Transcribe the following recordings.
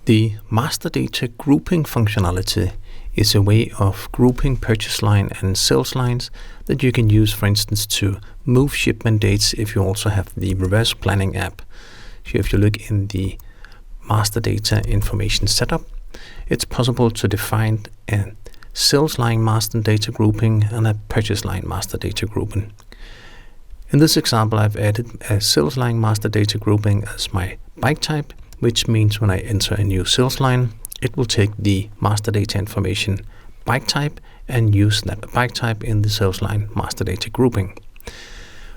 The master data grouping functionality is a way of grouping purchase line and sales lines that you can use, for instance, to move shipment dates if you also have the reverse planning app. So if you look in the master data information setup, it's possible to define a sales line master data grouping and a purchase line master data grouping. In this example, I've added a sales line master data grouping as my bike type, which means when I enter a new sales line, it will take the master data information bike type and use that bike type in the sales line master data grouping.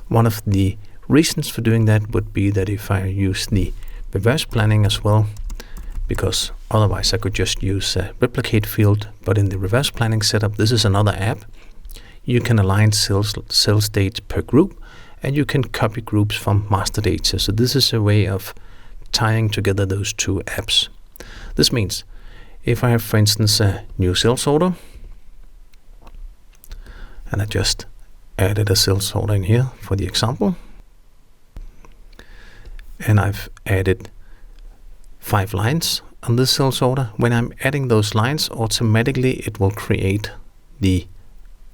One of the reasons for doing that would be that if I use the reverse planning as well, because otherwise I could just use a replicate field, but in the reverse planning setup, this is another app. You can align sales dates per group, and you can copy groups from master data. So this is a way of tying together those two apps. This means if I have, for instance, a new sales order, and I just added a sales order in here for the example, and I've added 5 lines on this sales order. When I'm adding those lines, automatically it will create the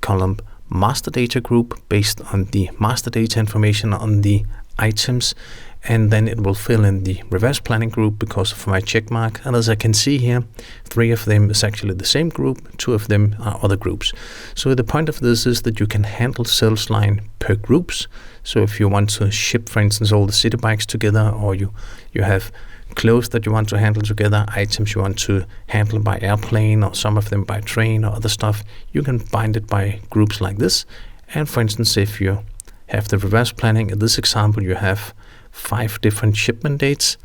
column master data group based on the master data information on the items, and then it will fill in the reverse planning group because of my check mark. And as I can see here, 3 of them is actually the same group, 2 of them are other groups. So the point of this is that you can handle sales line per groups. So if you want to ship, for instance, all the city bikes together, or you have clothes that you want to handle together, items you want to handle by airplane, or some of them by train or other stuff, you can bind it by groups like this. And for instance, if you have the reverse planning, in this example, you have 5 different shipment dates.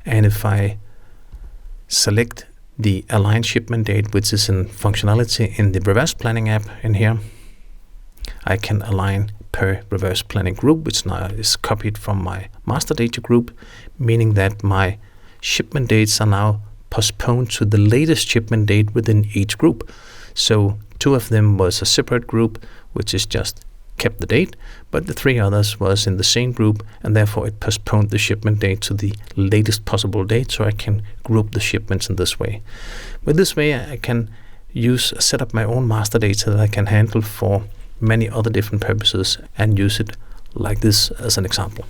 And if I select the align shipment date, which is in functionality in the reverse planning app in here, I can align per reverse planning group, which now is copied from my master data group, meaning that my shipment dates are now postponed to the latest shipment date within each group. So 2 of them was a separate group, which is just kept the date, but the 3 others was in the same group, and therefore it postponed the shipment date to the latest possible date, so I can group the shipments in this way. With this way, I can set up my own master data that I can handle for many other different purposes and use it like this as an example.